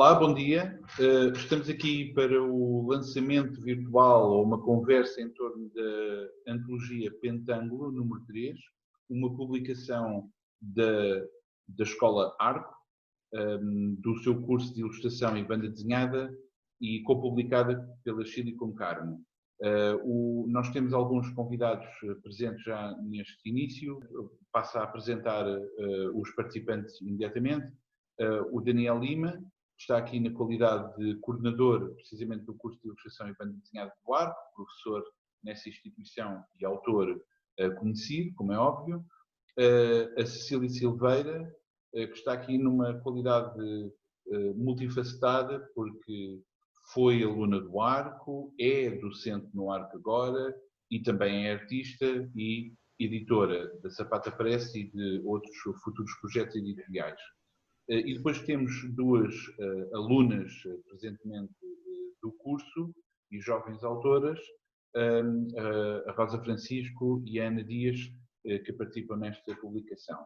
Olá, bom dia. Estamos aqui para o lançamento virtual ou uma conversa em torno da antologia Pentângulo, número 3, uma publicação da Escola Arco, do seu curso de ilustração e banda desenhada e co-publicada pela Silicon Carmo. Nós temos alguns convidados presentes já neste início. Passo a apresentar os participantes imediatamente. O Daniel Lima está aqui na qualidade de coordenador, precisamente do curso de ilustração e banda desenhada do Arco, professor nessa instituição e autor conhecido, como é óbvio. A Cecília Silveira, que está aqui numa qualidade multifacetada, porque foi aluna do Arco, é docente no Arco agora e também é artista e editora da Zapata Press e de outros futuros projetos editoriais. E depois temos duas alunas presentemente do curso e jovens autoras, a Rosa Francisco e a Ana Dias, que participam nesta publicação.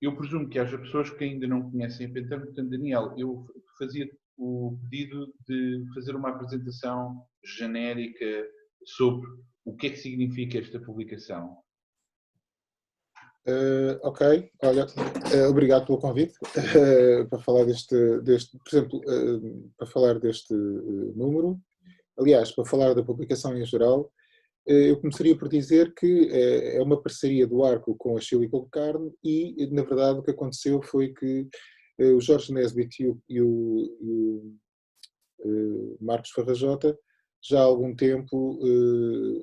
Eu presumo que haja pessoas que ainda não conhecem a Pentângulo. Portanto, Daniel, eu fazia o pedido de fazer uma apresentação genérica sobre o que é que significa esta publicação. Ok, olha, obrigado pelo convite para falar por exemplo, para falar deste número. Aliás, para falar da publicação em geral, eu começaria por dizer que é uma parceria do Arco com a Silicon Carmo e, na verdade, o que aconteceu foi que o Jorge Nesbitt e o Marcos Farrajota, já há algum tempo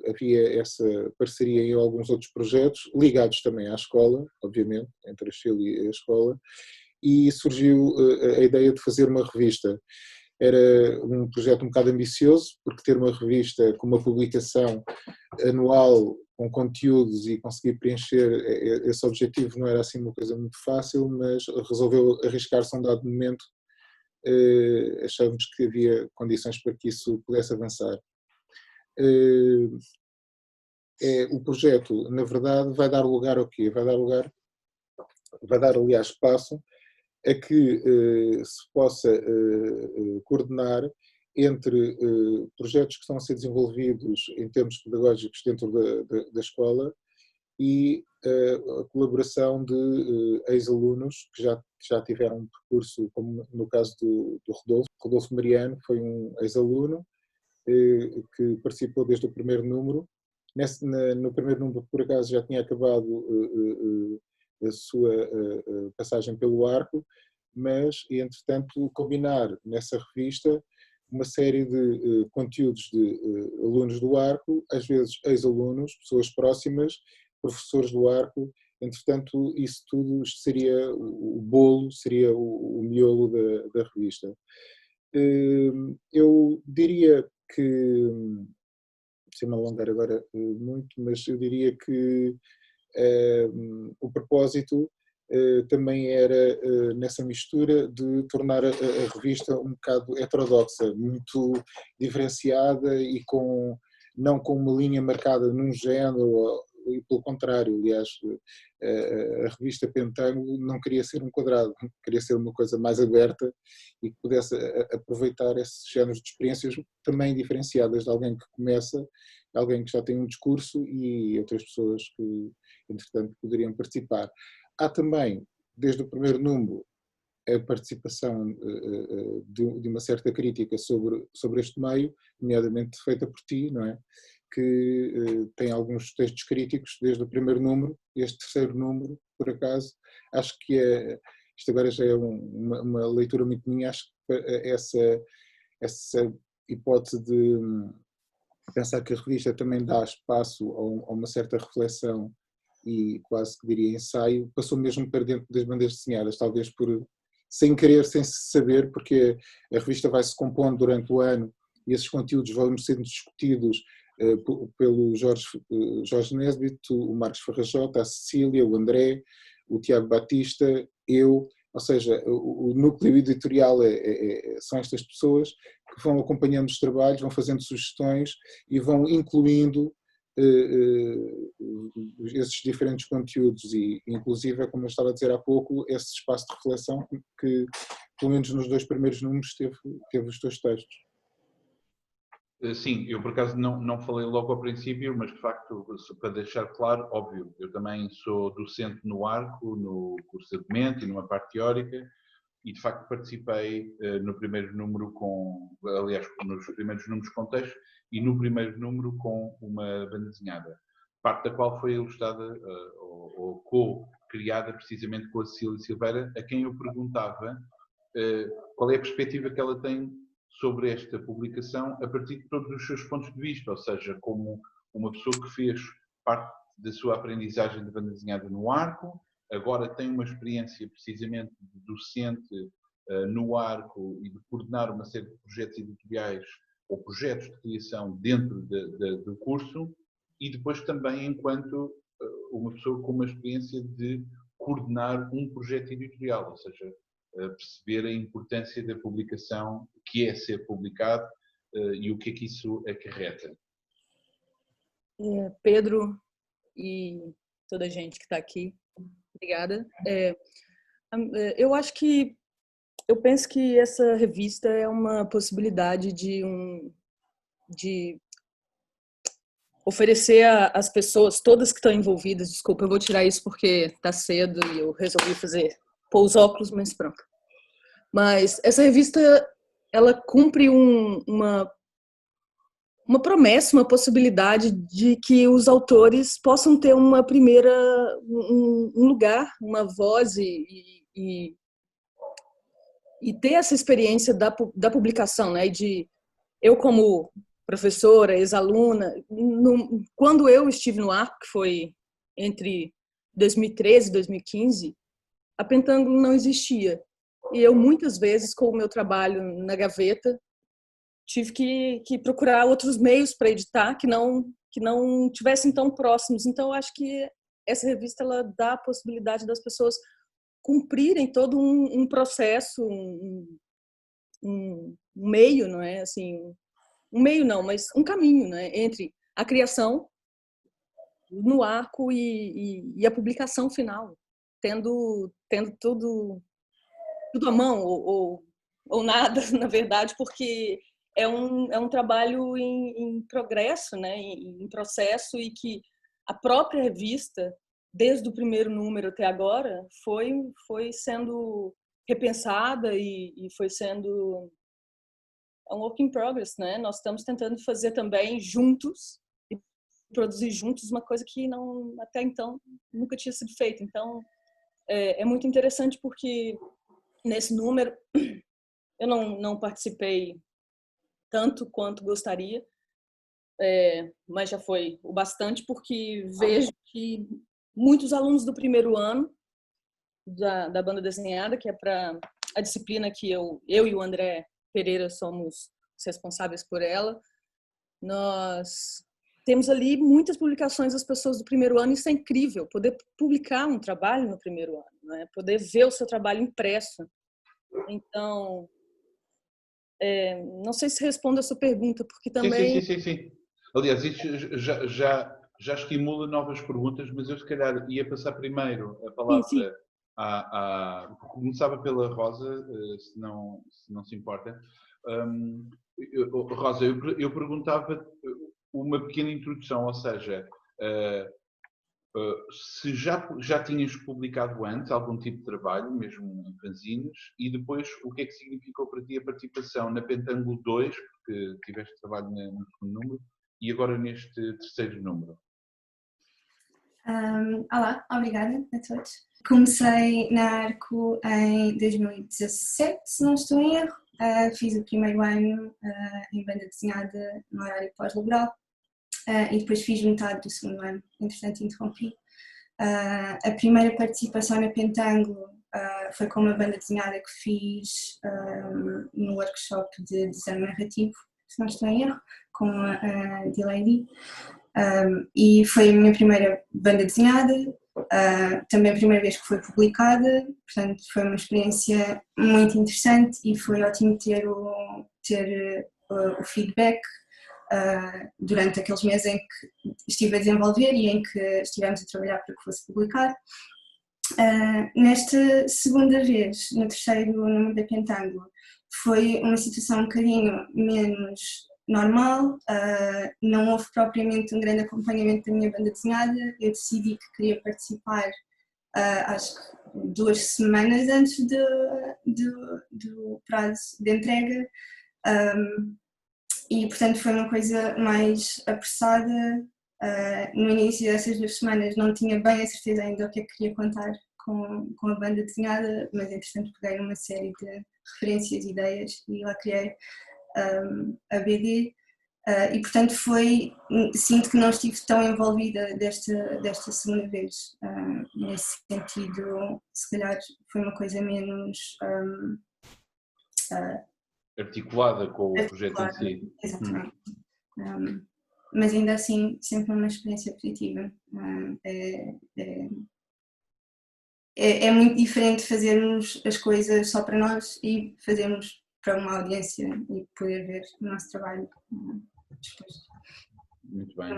havia essa parceria em alguns outros projetos, ligados também à escola, obviamente, entre a Chile e a escola, e surgiu a ideia de fazer uma revista. Era um projeto um bocado ambicioso, porque ter uma revista com uma publicação anual, com conteúdos e conseguir preencher esse objetivo não era assim uma coisa muito fácil, mas resolveu arriscar-se a um dado momento. Achávamos que havia condições para que isso pudesse avançar. O projeto, na verdade, vai dar lugar ao quê? Vai dar, aliás, espaço a que se possa coordenar entre projetos que estão a ser desenvolvidos em termos pedagógicos dentro da escola e a colaboração de ex-alunos que já tiveram um percurso, como no caso do Rodolfo Mariano, foi um ex-aluno que participou desde o primeiro número. No primeiro número, por acaso, já tinha acabado a sua passagem pelo Arco, mas, entretanto, combinar nessa revista uma série de conteúdos de alunos do Arco, às vezes ex-alunos, pessoas próximas, professores do Arco. Entretanto, isso tudo seria o bolo, seria o miolo da revista. Eu diria que, sem me alongar agora muito, mas eu diria que o propósito também era nessa mistura de tornar a revista um bocado heterodoxa, muito diferenciada e não com uma linha marcada num género, e pelo contrário. Aliás, a revista Pentângulo não queria ser um quadrado, queria ser uma coisa mais aberta e que pudesse aproveitar esses géneros de experiências também diferenciadas de alguém que começa, alguém que já tem um discurso e outras pessoas que, entretanto, poderiam participar. Há também, desde o primeiro número, a participação de uma certa crítica sobre este meio, nomeadamente feita por ti, não é? Que tem alguns textos críticos desde o primeiro número. Este terceiro número, por acaso, acho que isto agora já é uma leitura muito minha, acho que essa hipótese de pensar que a revista também dá espaço a uma certa reflexão e quase que diria ensaio, passou mesmo para dentro das bandas desenhadas, talvez sem querer, sem se saber, porque a revista vai se compondo durante o ano e esses conteúdos vão sendo discutidos pelo Jorge Nesbitt, o Marcos Farrajota, a Cecília, o André, o Tiago Batista, eu, ou seja, o núcleo editorial são estas pessoas que vão acompanhando os trabalhos, vão fazendo sugestões e vão incluindo esses diferentes conteúdos e, inclusive, como eu estava a dizer há pouco, esse espaço de reflexão que, pelo menos nos 2 primeiros números, teve os teus textos. Sim, eu por acaso não falei logo ao princípio, mas de facto, para deixar claro, óbvio, eu também sou docente no ARCO, no curso de documento e numa parte teórica, e de facto participei no primeiro número aliás, nos primeiros números com texto e no primeiro número com uma banda desenhada, parte da qual foi ilustrada ou co-criada precisamente com a Cecília Silveira, a quem eu perguntava qual é a perspectiva que ela tem sobre esta publicação a partir de todos os seus pontos de vista, ou seja, como uma pessoa que fez parte da sua aprendizagem de banda desenhada no ARCO, agora tem uma experiência precisamente de docente no ARCO e de coordenar uma série de projetos editoriais ou projetos de criação dentro do curso, e depois também enquanto uma pessoa com uma experiência de coordenar um projeto editorial, ou seja, perceber a importância da publicação, o que é ser publicado e o que é que isso acarreta. Pedro e toda a gente que está aqui, obrigada. Eu penso que essa revista é uma possibilidade de oferecer às pessoas, todas que estão envolvidas, desculpa, eu vou tirar isso porque está cedo e eu resolvi pôr os óculos, mas pronto. Mas essa revista, ela cumpre uma promessa, uma possibilidade de que os autores possam ter um lugar, uma voz e ter essa experiência da publicação, né? Eu como professora, ex-aluna, quando eu estive no ARCO, que foi entre 2013 e 2015, a Pentângulo não existia. E eu, muitas vezes, com o meu trabalho na gaveta, tive que procurar outros meios para editar que não tivessem tão próximos. Então, eu acho que essa revista ela dá a possibilidade das pessoas cumprirem todo um processo, um meio, não é? Assim, um meio não, mas um caminho, né? Entre a criação no ARCO e a publicação final, tendo tudo à mão ou nada, na verdade, porque é um trabalho em progresso, né? Em processo, e que a própria revista, desde o primeiro número até agora, foi sendo repensada e foi sendo um work in progress, né? Nós estamos tentando fazer também juntos e produzir juntos uma coisa que até então nunca tinha sido feita. Então é muito interessante porque nesse número eu não participei tanto quanto gostaria, mas já foi o bastante, porque vejo que muitos alunos do primeiro ano da banda desenhada, que é para a disciplina que eu e o André Pereira somos os responsáveis por ela, nós temos ali muitas publicações das pessoas do primeiro ano. Isso é incrível, poder publicar um trabalho no primeiro ano, né? Poder ver o seu trabalho impresso. Então, não sei se respondo a sua pergunta, porque também... Sim. Aliás, isso já estimula novas perguntas, mas eu se calhar ia passar primeiro a palavra começava pela Rosa, se não se importa. Rosa, eu perguntava uma pequena introdução, ou seja, se já tinhas publicado antes algum tipo de trabalho, mesmo em fanzines, e depois o que é que significou para ti a participação na Pentângulo 2, porque tiveste trabalho no segundo número, e agora neste terceiro número? Olá, obrigada a todos. Comecei na ARCO em 2017, se não estou em erro. Fiz o primeiro ano em banda desenhada no horário pós-laboral e depois fiz metade do segundo ano, entretanto interrompi. A primeira participação na Pentângulo foi com uma banda desenhada que fiz no workshop de design narrativo, se não estou em erro, com a D-Lady. E foi a minha primeira banda desenhada, também a primeira vez que foi publicada, portanto foi uma experiência muito interessante e foi ótimo ter o feedback durante aqueles meses em que estive a desenvolver e em que estivemos a trabalhar para que fosse publicado. Nesta segunda vez, no terceiro número da Pentangle, foi uma situação um bocadinho menos normal, não houve propriamente um grande acompanhamento da minha banda desenhada. Eu decidi que queria participar, acho que 2 semanas antes do prazo de entrega, e portanto foi uma coisa mais apressada. No início dessas 2 semanas não tinha bem a certeza ainda o que é que queria contar com a banda desenhada, mas entretanto peguei numa série de referências e ideias e lá criei a BD, e portanto sinto que não estive tão envolvida desta segunda vez. Nesse sentido, se calhar foi uma coisa menos articulada com o projeto em si. Exatamente. Mas ainda assim, sempre uma experiência positiva. É muito diferente fazermos as coisas só para nós e fazermos para uma audiência e poder ver o nosso trabalho depois. Muito bem.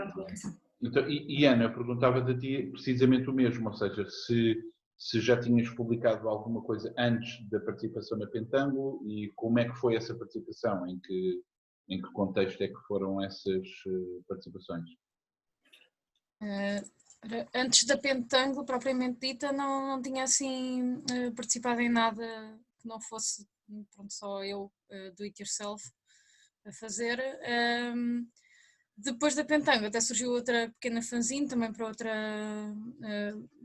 Então, e Ana, eu perguntava-te a ti precisamente o mesmo, ou seja, se já tinhas publicado alguma coisa antes da participação na Pentangle e como é que foi essa participação, em que contexto é que foram essas participações? Antes da Pentangle, propriamente dita, não tinha assim participado em nada que não fosse só eu, do it yourself, a fazer. Depois da Pentangle até surgiu outra pequena fanzine, também para outra,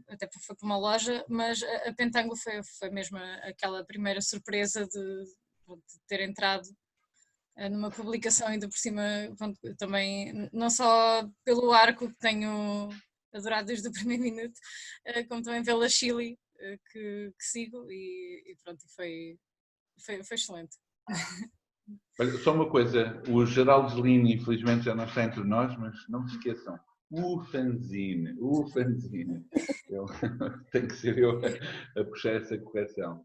até foi para uma loja, mas a Pentangle foi mesmo aquela primeira surpresa de ter entrado numa publicação, ainda por cima, também não só pelo arco que tenho adorado desde o primeiro minuto, como também pela Chile que sigo e pronto, foi excelente. Olha, só uma coisa, o Geraldo Lini infelizmente já não está entre nós, mas não se esqueçam, o fanzine, tem que ser eu a puxar essa correção.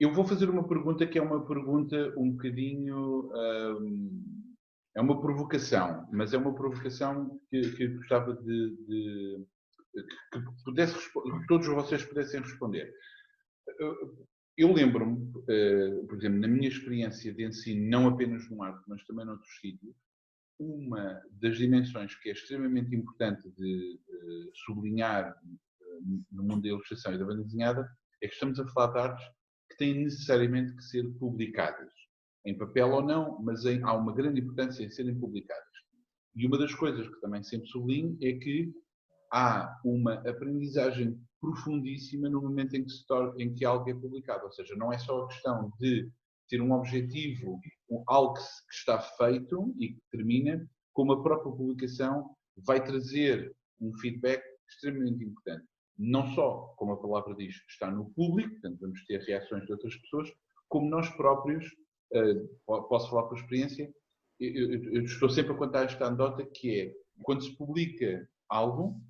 Eu vou fazer uma pergunta que é uma pergunta um bocadinho, é uma provocação, mas é uma provocação que gostava que todos vocês pudessem responder. Eu lembro-me, por exemplo, na minha experiência de ensino, não apenas no arte, mas também noutros sítios, uma das dimensões que é extremamente importante de sublinhar no mundo da ilustração e da banda desenhada é que estamos a falar de artes que têm necessariamente que ser publicadas, em papel ou não, mas há uma grande importância em serem publicadas. E uma das coisas que também sempre sublinho é que há uma aprendizagem profundíssima no momento em que algo é publicado, ou seja, não é só a questão de ter um objetivo, algo que está feito e que termina, como a própria publicação vai trazer um feedback extremamente importante. Não só, como a palavra diz, está no público, portanto vamos ter reações de outras pessoas, como nós próprios, posso falar por experiência, eu estou sempre a contar esta anedota que é, quando se publica algo,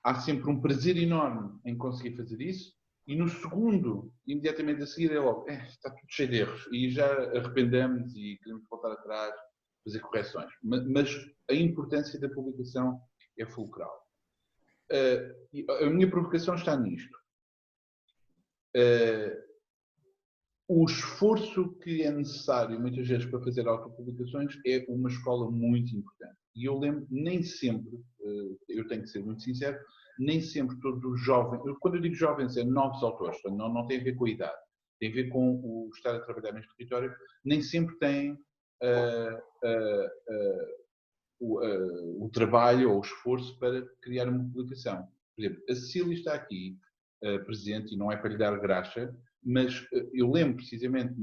há sempre um prazer enorme em conseguir fazer isso e no segundo, imediatamente a seguir, é logo, está tudo cheio de erros e já arrependemos e queremos voltar atrás, fazer correções. Mas a importância da publicação é fulcral. A minha provocação está nisto. O esforço que é necessário, muitas vezes, para fazer autopublicações é uma escola muito importante. E eu lembro, nem sempre, eu tenho que ser muito sincero, nem sempre todos os jovens, quando eu digo jovens, é novos autores, não tem a ver com a idade, tem a ver com o estar a trabalhar neste território, nem sempre têm o trabalho ou o esforço para criar uma publicação. Por exemplo, a Cecília está aqui presente, e não é para lhe dar graxa, mas eu lembro precisamente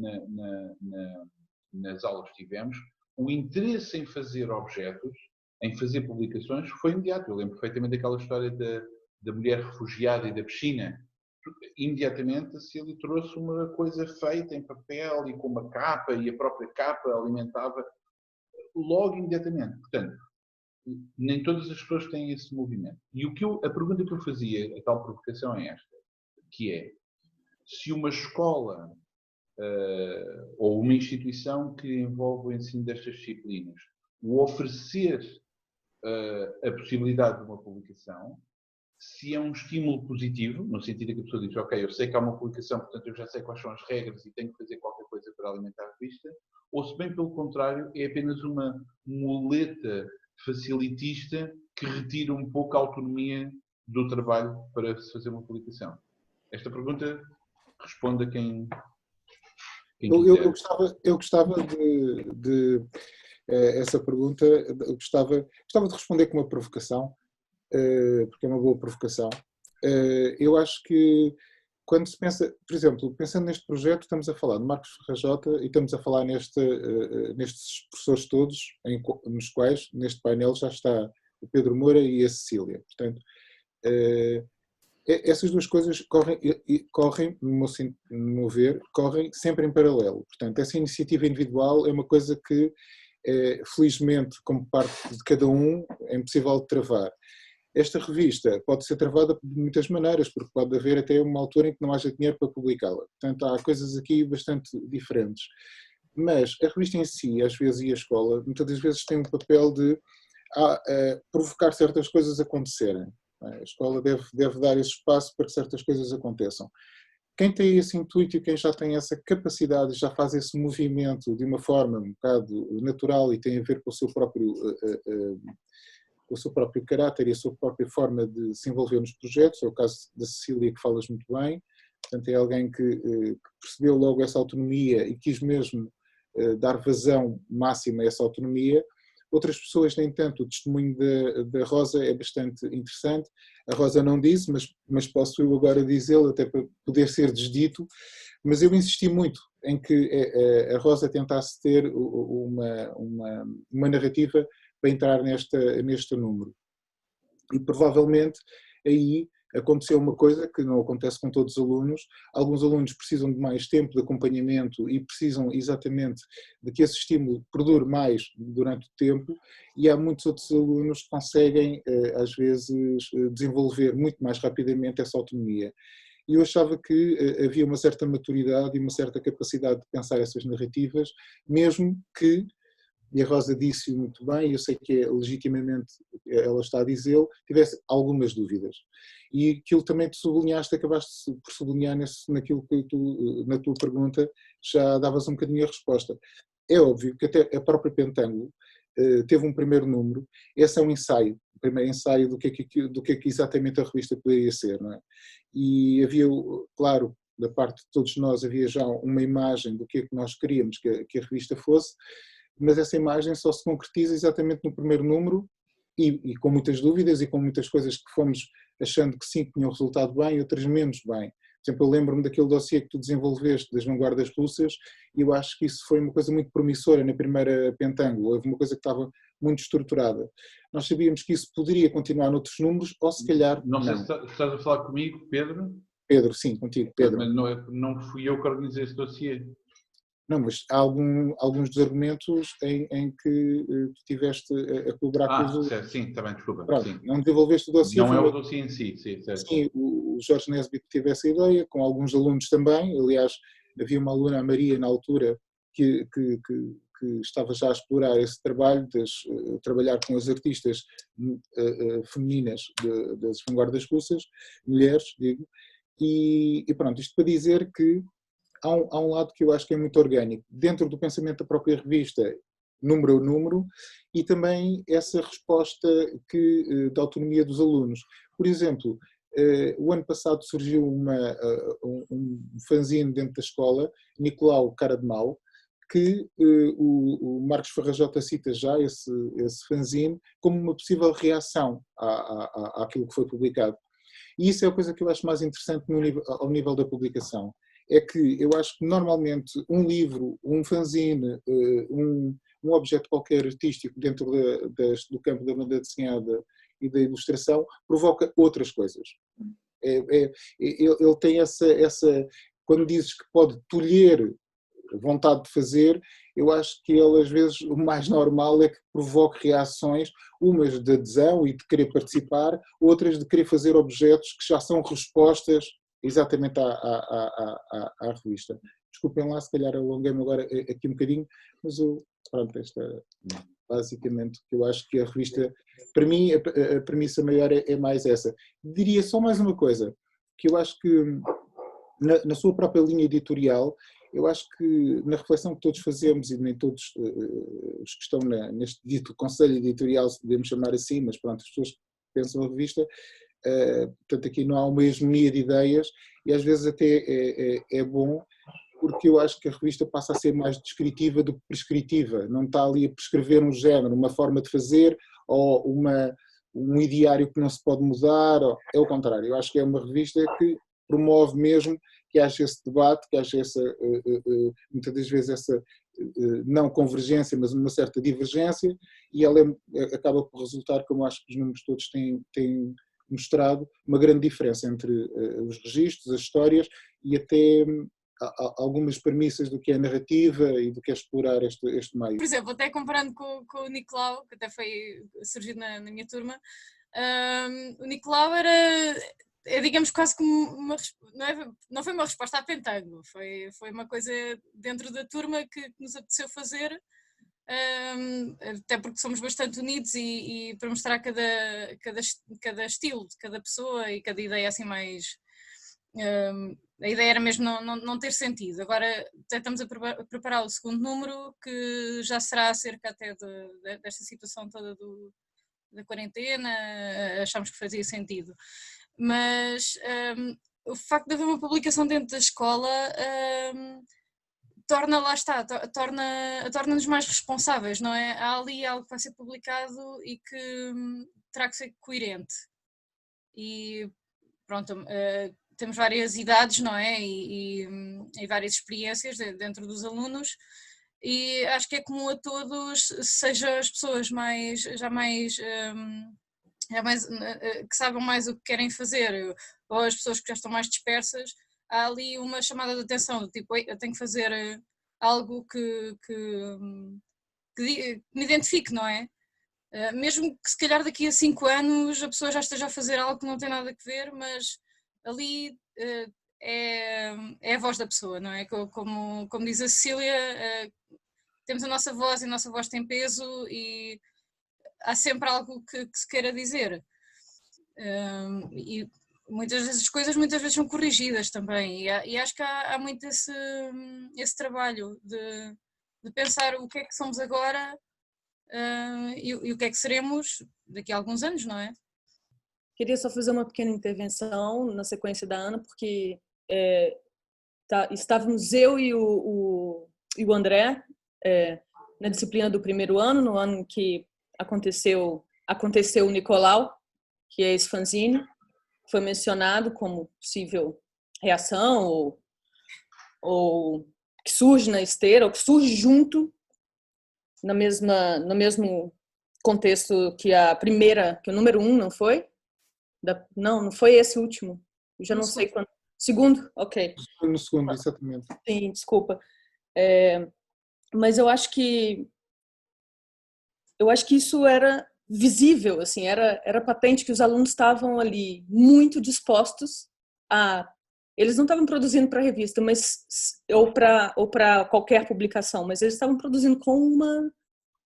nas aulas que tivemos, o interesse em fazer objetos, em fazer publicações, foi imediato. Eu lembro perfeitamente daquela história da mulher refugiada e da piscina. Imediatamente a Cecília trouxe uma coisa feita em papel e com uma capa, e a própria capa alimentava logo imediatamente. Portanto, nem todas as pessoas têm esse movimento. E a pergunta que eu fazia, a tal provocação é esta, que é, se uma escola ou uma instituição que envolve o ensino destas disciplinas, o oferecer a possibilidade de uma publicação, se é um estímulo positivo, no sentido que a pessoa diz, ok, eu sei que há uma publicação, portanto eu já sei quais são as regras e tenho que fazer qualquer coisa para alimentar a revista, ou se bem pelo contrário, é apenas uma muleta facilitista que retira um pouco a autonomia do trabalho para se fazer uma publicação. Esta pergunta responde a quem quiser. Eu gostava de essa pergunta, eu gostava de responder com uma provocação, porque é uma boa provocação. Eu acho que quando se pensa, por exemplo, pensando neste projeto, estamos a falar de Marcos Ferrajota e estamos a falar nestes professores todos, nos quais, neste painel, já está o Pedro Moura e a Cecília. Portanto, essas duas coisas correm, no meu ver, correm sempre em paralelo. Portanto, essa iniciativa individual é uma coisa que, felizmente, como parte de cada um, é impossível de travar. Esta revista pode ser travada de muitas maneiras, porque pode haver até uma altura em que não haja dinheiro para publicá-la. Portanto, há coisas aqui bastante diferentes. Mas a revista em si, às vezes, e a escola, muitas das vezes tem um papel de provocar certas coisas acontecerem. A escola deve dar esse espaço para que certas coisas aconteçam. Quem tem esse intuito e quem já tem essa capacidade, já faz esse movimento de uma forma um bocado natural e tem a ver com o seu próprio caráter e a sua própria forma de se envolver nos projetos, é o caso da Cecília, que falas muito bem, portanto é alguém que percebeu logo essa autonomia e quis mesmo dar vazão máxima a essa autonomia. Outras pessoas, nem tanto, o testemunho da Rosa é bastante interessante. A Rosa não disse, mas posso eu agora dizê-lo, até para poder ser desdito, mas eu insisti muito em que a Rosa tentasse ter uma narrativa para entrar neste número. E provavelmente aí aconteceu uma coisa que não acontece com todos os alunos. Alguns alunos precisam de mais tempo de acompanhamento e precisam exatamente de que esse estímulo perdure mais durante o tempo, e há muitos outros alunos que conseguem, às vezes, desenvolver muito mais rapidamente essa autonomia. E eu achava que havia uma certa maturidade e uma certa capacidade de pensar essas narrativas, mesmo que, e a Rosa disse muito bem, eu sei que legitimamente ela está a dizê-lo, tivesse algumas dúvidas. E aquilo também tu sublinhaste, acabaste por sublinhar naquilo que tu, na tua pergunta, já davas um bocadinho a resposta. É óbvio que até a própria Pentangle teve um primeiro número, esse é um ensaio, o primeiro ensaio do que é que exatamente a revista poderia ser, não é? E havia, claro, da parte de todos nós, havia já uma imagem do que é que nós queríamos que a revista fosse, mas essa imagem só se concretiza exatamente no primeiro número e com muitas dúvidas e com muitas coisas que fomos achando que sim, que tinham resultado bem e outras menos bem. Por exemplo, eu lembro-me daquele dossiê que tu desenvolveste das vanguardas russas e eu acho que isso foi uma coisa muito promissora na primeira Pentangle, houve uma coisa que estava muito estruturada. Nós sabíamos que isso poderia continuar noutros números ou se calhar não. Sei se estás a falar comigo, Pedro? Pedro, sim, contigo, Pedro. Mas não fui eu que organizei esse dossiê. Não, mas há alguns dos argumentos em que tu estiveste a colaborar com os... Certo, sim, está bem, desculpa. Pronto, sim. Não desenvolveste o dossiê. Não é o dossiê em si, sim, certo. Sim, o Jorge Nesbitt teve essa ideia, com alguns alunos também. Aliás, havia uma aluna, a Maria, na altura, que estava já a explorar esse trabalho, trabalhar com as artistas femininas das vanguardas russas, mulheres, digo, e pronto, isto para dizer que há um lado que eu acho que é muito orgânico, dentro do pensamento da própria revista, número a número, e também essa resposta da autonomia dos alunos. Por exemplo, o ano passado surgiu um fanzine dentro da escola, Nicolau Cara de Mau, que o Marcos Ferrajota cita já, esse fanzine, como uma possível reação àquilo que foi publicado. E isso é a coisa que eu acho mais interessante ao nível da publicação. É que eu acho que normalmente um livro, um fanzine, um objeto qualquer artístico dentro do campo da banda desenhada e da ilustração provoca outras coisas. Ele tem essa... Quando dizes que pode tolher vontade de fazer, eu acho que ele às vezes o mais normal é que provoque reações, umas de adesão e de querer participar, outras de querer fazer objetos que já são respostas exatamente à revista. desculpem lá, se calhar alonguei-me agora aqui um bocadinho, mas pronto, esta basicamente que eu acho que a revista, para mim, a premissa maior é mais essa. Diria só mais uma coisa, que eu acho que na sua própria linha editorial, eu acho que na reflexão que todos fazemos, e nem todos os que estão neste dito conselho editorial, se podemos chamar assim, mas pronto, as pessoas que pensam a revista, portanto aqui não há uma hegemonia de ideias, e às vezes até é bom, porque eu acho que a revista passa a ser mais descritiva do que prescritiva, não está ali a prescrever um género, uma forma de fazer, ou um ideário que não se pode mudar, é o contrário, eu acho que é uma revista que promove mesmo que haja esse debate, que haja muitas das vezes essa não convergência, mas uma certa divergência, e ela acaba por resultar, como acho que os números todos têm mostrado, uma grande diferença entre os registros, as histórias e até algumas premissas do que é narrativa e do que é explorar este meio. Por exemplo, até comparando com o Nicolau, que até foi surgido na minha turma, o Nicolau digamos quase como não foi uma resposta à Pentango, foi uma coisa dentro da turma que nos apeteceu fazer, até porque somos bastante unidos e para mostrar cada estilo de cada pessoa e cada ideia assim mais... a ideia era mesmo não ter sentido. Agora até estamos a preparar o segundo número, que já será acerca até desta situação toda da quarentena, achámos que fazia sentido. Mas o facto de haver uma publicação dentro da escola torna-nos mais responsáveis, não é? Há ali algo que vai ser publicado e que terá que ser coerente. E pronto, temos várias idades, não é? E várias experiências dentro dos alunos, e acho que é comum a todos, seja as pessoas que sabem mais o que querem fazer, ou as pessoas que já estão mais dispersas, há ali uma chamada de atenção, do tipo, eu tenho que fazer algo que me identifique, não é? Mesmo que se calhar daqui a 5 anos a pessoa já esteja a fazer algo que não tem nada a ver, mas ali é a voz da pessoa, não é? Como diz a Cecília, temos a nossa voz e a nossa voz tem peso e há sempre algo que se queira dizer. E muitas vezes as coisas são corrigidas também, e acho que há muito esse trabalho de pensar o que é que somos agora e o que é que seremos daqui a alguns anos, não é? Queria só fazer uma pequena intervenção na sequência da Ana, porque estávamos eu e o André na disciplina do primeiro ano, no ano em que aconteceu o Nicolau, que é esse fanzine, foi mencionado como possível reação ou que surge na esteira, ou que surge junto no mesmo contexto que que o número 1, não foi? Não foi esse último. Eu já não sei quando. Segundo? Ok. No segundo, exatamente. Sim, desculpa. Mas eu acho que isso era visível, assim, era patente que os alunos estavam ali muito dispostos eles não estavam produzindo para a revista, ou para qualquer publicação, mas eles estavam produzindo com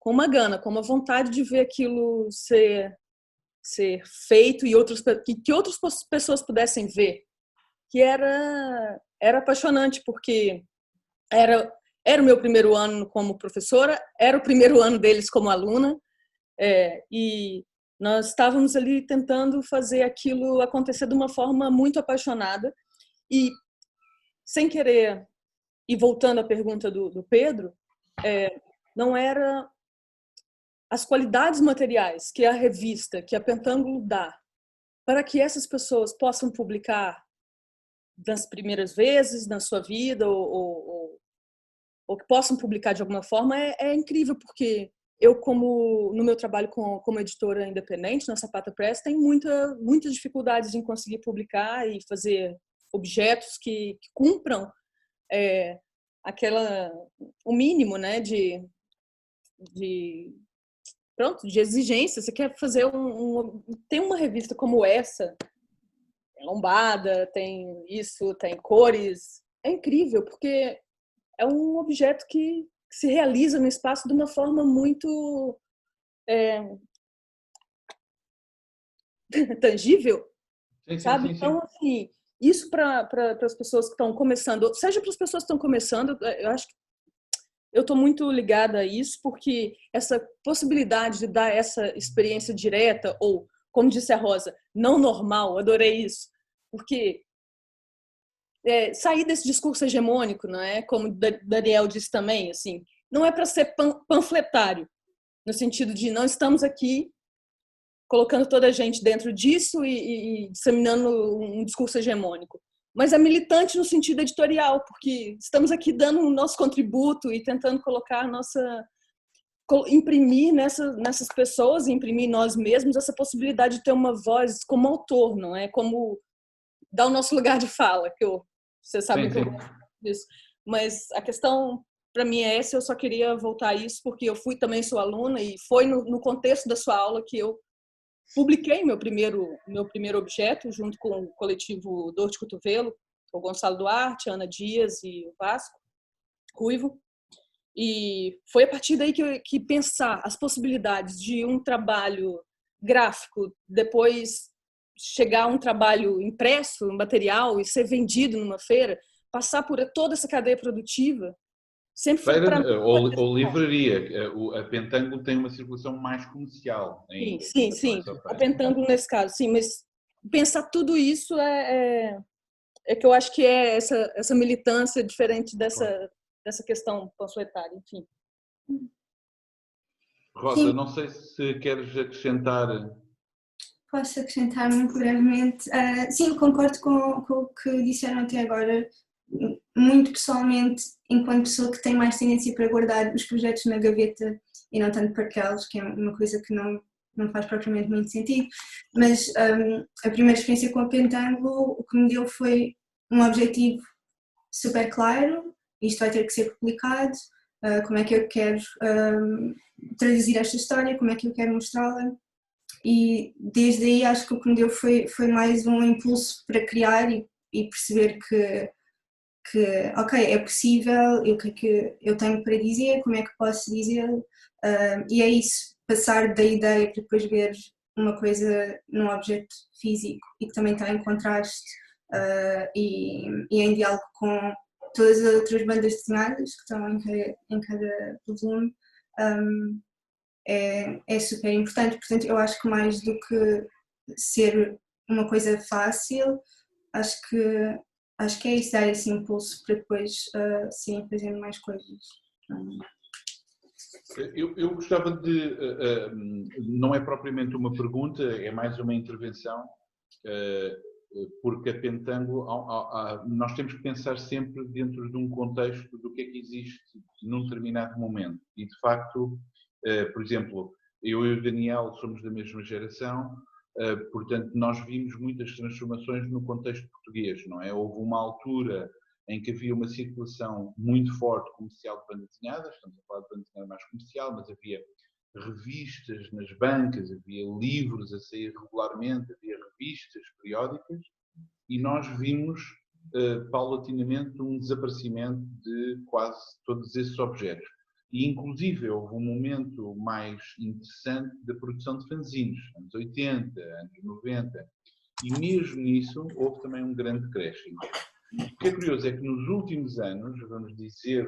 uma gana, com uma vontade de ver aquilo ser feito e que outras pessoas pudessem ver, que era apaixonante, porque era o meu primeiro ano como professora, era o primeiro ano deles como aluna, e nós estávamos ali tentando fazer aquilo acontecer de uma forma muito apaixonada. E, sem querer, e voltando à pergunta do Pedro, não era as qualidades materiais que a revista, que a Pentângulo dá, para que essas pessoas possam publicar das primeiras vezes na sua vida, ou que possam publicar de alguma forma, é incrível, porque eu, no meu trabalho como editora independente, na Sapata Press, tenho muitas dificuldades em conseguir publicar e fazer objetos que cumpram o mínimo, né, de exigência. Você quer fazer tem uma revista como essa, tem lombada, tem isso, tem cores, é incrível, porque é um objeto que se realiza no espaço de uma forma muito tangível, sabe? Sim. Então, assim, isso para as pessoas que estão começando, seja para as pessoas que estão começando, eu acho que eu estou muito ligada a isso, porque essa possibilidade de dar essa experiência direta, ou, como disse a Rosa, não normal, adorei isso, porque sair desse discurso hegemônico, não é? Como Daniel disse também, assim, não é para ser panfletário, no sentido de não estamos aqui colocando toda a gente dentro disso e disseminando um discurso hegemônico. Mas é militante no sentido editorial, porque estamos aqui dando o nosso contributo e tentando colocar imprimir nessas pessoas, imprimir em nós mesmos essa possibilidade de ter uma voz como autor, não é? Como dar o nosso lugar de fala, você sabe que eu gosto disso. Mas a questão para mim é essa, eu só queria voltar a isso, porque eu também sou aluna e foi no contexto da sua aula que eu publiquei meu primeiro objeto, junto com o coletivo Dor de Cotovelo, o Gonçalo Duarte, a Ana Dias e o Vasco Ruivo. E foi a partir daí que pensar as possibilidades de um trabalho gráfico, depois chegar a um trabalho impresso, um material, e ser vendido numa feira, passar por toda essa cadeia produtiva, sempre foi para mim. Ou livraria. A Pentangle tem uma circulação mais comercial ainda. Sim. A Pentangle nesse caso, sim, mas pensar tudo isso é que eu acho que é essa militância diferente dessa questão panfletária, enfim. Rosa, não sei se queres acrescentar. Posso acrescentar muito brevemente. Sim, concordo com o que disseram até agora. Muito pessoalmente, enquanto pessoa que tem mais tendência para guardar os projetos na gaveta e não tanto parqueá-los, que é uma coisa que não faz propriamente muito sentido, mas a primeira experiência com a Pentangle, o que me deu foi um objetivo super claro: isto vai ter que ser publicado, como é que eu quero traduzir esta história, como é que eu quero mostrá-la. E desde aí acho que o que me deu foi mais um impulso para criar e perceber que ok, é possível, e o que é que eu tenho para dizer, como é que posso dizer, e é isso, passar da ideia para depois ver uma coisa num objeto físico e que também está em contraste e em diálogo com todas as outras bandas desenhadas que estão em cada volume. É super importante. Portanto, eu acho que mais do que ser uma coisa fácil, acho que é isso, dar esse impulso para depois sim fazendo mais coisas. Eu gostava de, não é propriamente uma pergunta, é mais uma intervenção, porque a Pentangle, nós temos que pensar sempre dentro de um contexto do que é que existe num determinado momento. E, de facto, por exemplo, eu e o Daniel somos da mesma geração, portanto, nós vimos muitas transformações no contexto português, não é? Houve uma altura em que havia uma circulação muito forte comercial de banda desenhada, estamos a falar de banda desenhada mais comercial, mas havia revistas nas bancas, havia livros a sair regularmente, havia revistas periódicas, e nós vimos paulatinamente um desaparecimento de quase todos esses objetos. E, inclusive, houve um momento mais interessante da produção de fanzines, anos 80, anos 90, e mesmo nisso houve também um grande decréscimo. O que é curioso é que nos últimos anos, vamos dizer,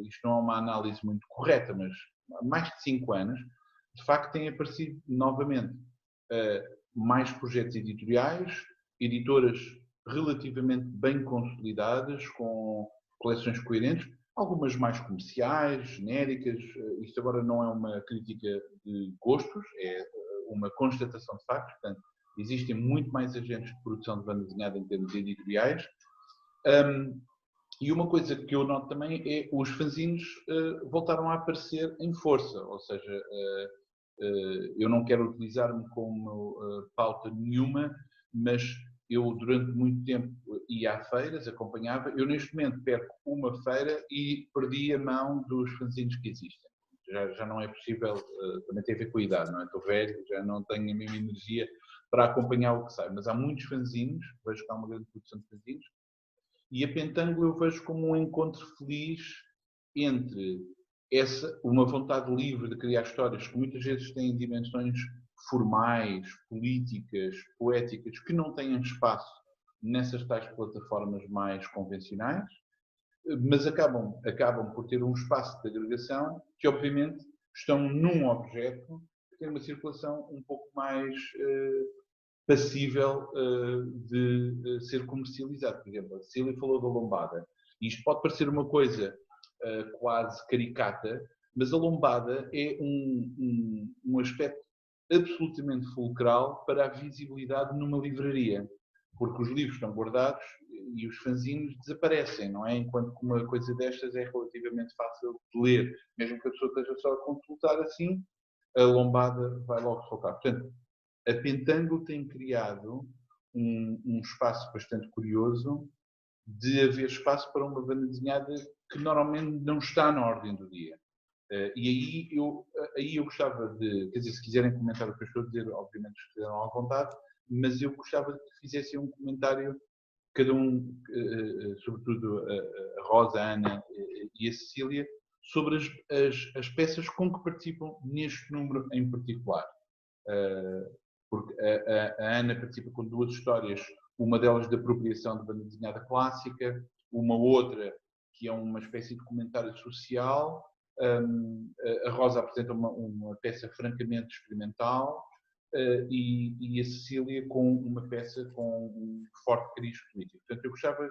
isto não é uma análise muito correta, mas há mais de 5 anos, de facto têm aparecido novamente mais projetos editoriais, editoras relativamente bem consolidadas, com coleções coerentes, algumas mais comerciais, genéricas. Isto agora não é uma crítica de gostos, é uma constatação de factos. Portanto, existem muito mais agentes de produção de banda desenhada em termos editoriais. E uma coisa que eu noto também é os fanzines voltaram a aparecer em força, ou seja, eu não quero utilizar-me como pauta nenhuma, mas eu durante muito tempo ia a feiras, acompanhava, eu neste momento perco uma feira e perdi a mão dos fanzines que existem. Já não é possível, também tem a ver com a idade, não é? Estou velho, já não tenho a mesma energia para acompanhar o que sai, mas há muitos fanzines, vejo que há uma grande produção de fanzines, E a Pentângulo eu vejo como um encontro feliz entre uma vontade livre de criar histórias que muitas vezes têm dimensões formais, políticas, poéticas, que não têm espaço nessas tais plataformas mais convencionais, mas acabam por ter um espaço de agregação que, obviamente, estão num objeto que tem uma circulação um pouco mais passível de ser comercializado. Por exemplo, a Cecília falou da lombada. Isto pode parecer uma coisa quase caricata, mas a lombada é um aspecto absolutamente fulcral para a visibilidade numa livraria, porque os livros estão guardados e os fanzines desaparecem, não é? Enquanto que uma coisa destas é relativamente fácil de ler, mesmo que a pessoa esteja só a consultar assim, a lombada vai logo soltar. Portanto, a Pentângulo tem criado um espaço bastante curioso de haver espaço para uma banda desenhada que normalmente não está na ordem do dia. E aí eu gostava de, quer dizer, se quiserem comentar o que eu estou a dizer, obviamente estejam à vontade, mas eu gostava de que fizessem um comentário, cada um, sobretudo a Rosa, a Ana e a Cecília, sobre as peças com que participam neste número em particular. Porque a Ana participa com 2 histórias, uma delas de apropriação de banda desenhada clássica, uma outra que é uma espécie de comentário social. A Rosa apresenta uma peça francamente experimental e a Cecília com uma peça com um forte cariz político. Portanto, eu gostava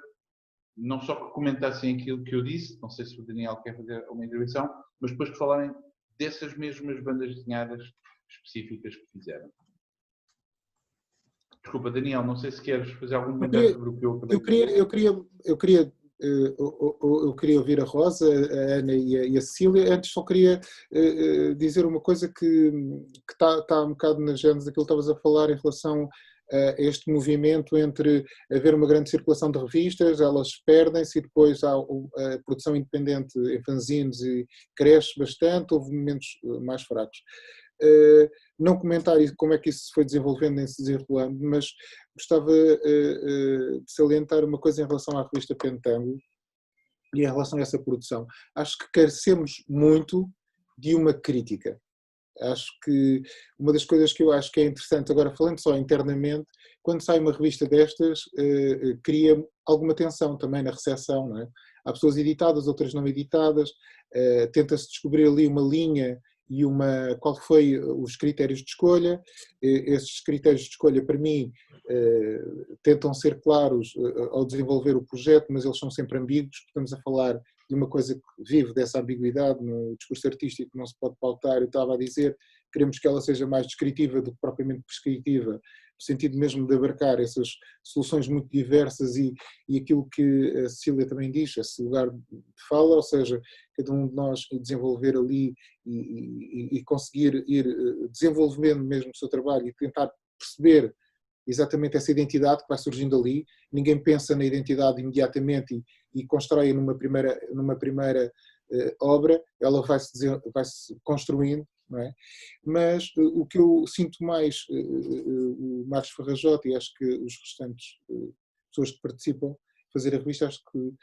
não só que comentassem aquilo que eu disse, não sei se o Daniel quer fazer uma intervenção, mas depois de falarem dessas mesmas bandas desenhadas específicas que fizeram. Desculpa, Daniel, não sei se queres fazer algum comentário sobre o que eu acabei de dizer. Eu queria ouvir a Rosa, a Ana e a Cecília. Antes só queria dizer uma coisa que está um bocado na gênese daquilo que estavas a falar em relação a este movimento entre haver uma grande circulação de revistas, elas perdem-se e depois há a produção independente em fanzines e cresce bastante, houve momentos mais fracos. Não comentar como é que isso se foi desenvolvendo nem se desenrolando, mas gostava de salientar uma coisa em relação à revista Pentângulo e em relação a essa produção. Acho que carecemos muito de uma crítica. Acho que uma das coisas que eu acho que é interessante, agora falando só internamente, quando sai uma revista destas, cria alguma tensão também na recepção, não é? Há pessoas editadas, outras não editadas, tenta-se descobrir ali uma linha e qual foi os critérios de escolha. Esses critérios de escolha, para mim, tentam ser claros ao desenvolver o projeto, mas eles são sempre ambíguos, estamos a falar de uma coisa que vive dessa ambiguidade no discurso artístico, não se pode pautar. Eu estava a dizer, queremos que ela seja mais descritiva do que propriamente prescritiva, no sentido mesmo de abarcar essas soluções muito diversas e aquilo que a Cecília também diz, esse lugar de fala, ou seja, cada um de nós desenvolver ali e conseguir ir desenvolvendo mesmo o seu trabalho e tentar perceber exatamente essa identidade que vai surgindo ali. Ninguém pensa na identidade imediatamente e constrói numa primeira obra, ela vai-se construindo, não é? Mas o que eu sinto mais, o Marcos Farrajote e acho que os restantes pessoas que participam fazer a revista, acho que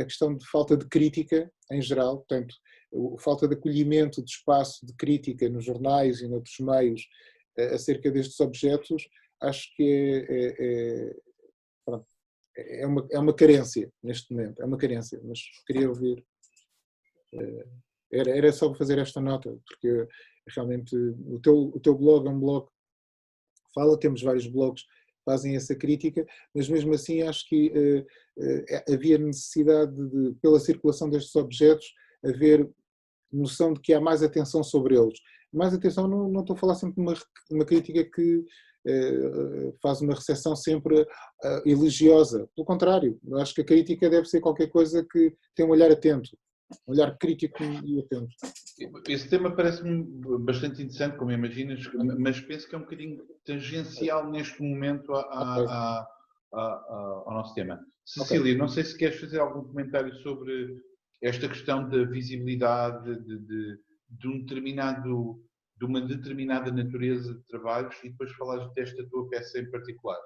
a questão de falta de crítica em geral, portanto, a falta de acolhimento de espaço de crítica nos jornais e noutros meios acerca destes objetos, acho que é uma carência neste momento, é uma carência, mas queria ouvir. Era só fazer esta nota, porque realmente o teu blog é um blog que fala, temos vários blogs que fazem essa crítica, mas mesmo assim acho que havia necessidade pela circulação destes objetos, haver noção de que há mais atenção sobre eles. Mais atenção, não estou a falar sempre de uma crítica que faz uma recepção sempre elogiosa. Pelo contrário, eu acho que a crítica deve ser qualquer coisa que tem um olhar atento, um olhar crítico e atento. Esse tema parece-me bastante interessante, como imaginas, mas penso que é um bocadinho tangencial neste momento ao nosso tema. Cecília, não sei se queres fazer algum comentário sobre esta questão da visibilidade de uma determinada natureza de trabalhos e depois falares desta tua peça em particular.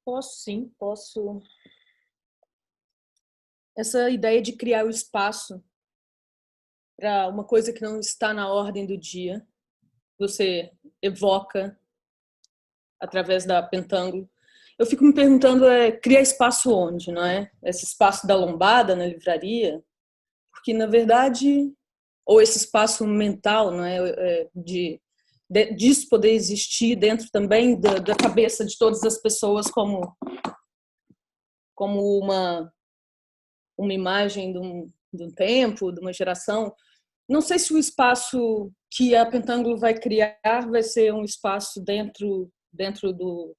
Posso sim, posso. Essa ideia de criar o espaço para uma coisa que não está na ordem do dia, você evoca através da Pentangle. Eu fico me perguntando, criar espaço onde, não é? Esse espaço da lombada na livraria, porque na verdade, ou esse espaço mental, não é? Disso poder existir dentro também da cabeça de todas as pessoas como uma imagem de um tempo, de uma geração. Não sei se o espaço que a Pentangle vai criar vai ser um espaço dentro do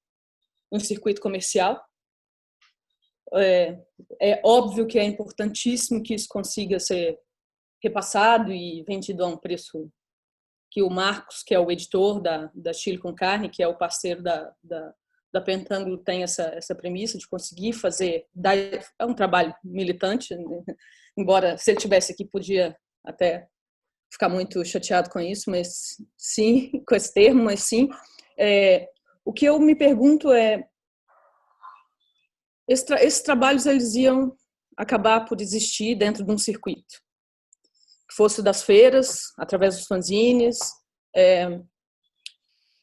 um circuito comercial. É óbvio que é importantíssimo que isso consiga ser repassado e vendido a um preço que o Marcos, que é o editor da Chile com Carne, que é o parceiro da Pentangle, tem essa premissa de conseguir fazer. É um trabalho militante, né? Embora se ele tivesse aqui podia até ficar muito chateado com isso, mas sim, com esse termo, mas sim. O que eu me pergunto esses trabalhos eles iam acabar por existir dentro de um circuito, que fosse das feiras, através dos fanzines.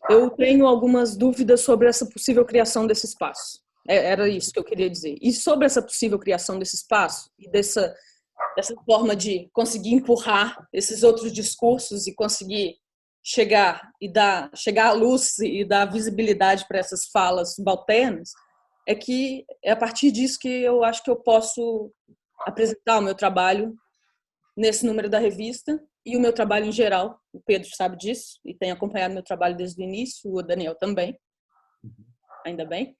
Eu tenho algumas dúvidas sobre essa possível criação desse espaço. Era isso que eu queria dizer. E sobre essa possível criação desse espaço e dessa forma de conseguir empurrar esses outros discursos e conseguir chegar à luz e dar visibilidade para essas falas subalternas, é a partir disso que eu acho que eu posso apresentar o meu trabalho nesse número da revista e o meu trabalho em geral. O Pedro sabe disso e tem acompanhado meu trabalho desde o início, o Daniel também, ainda bem.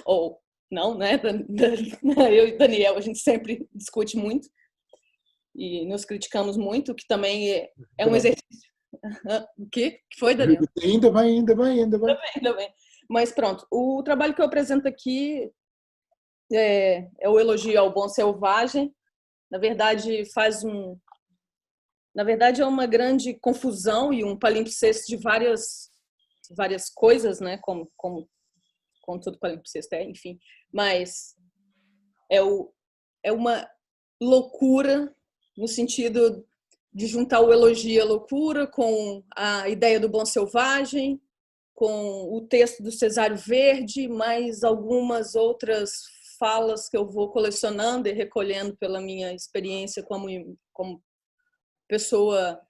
Ou não, né? Eu e o Daniel, a gente sempre discute muito e nos criticamos muito, o que também é um exercício. O que foi, Daniel? Ainda bem. Ainda bem. Mas pronto, o trabalho que eu apresento aqui é o elogio ao bom selvagem. Na verdade, é uma grande confusão e um palimpsesto de várias coisas, né? Como todo palimpsesto enfim. Mas é uma loucura no sentido de juntar o elogio à loucura com a ideia do bom selvagem, com o texto do Cesário Verde, mais algumas outras falas que eu vou colecionando e recolhendo pela minha experiência como pessoa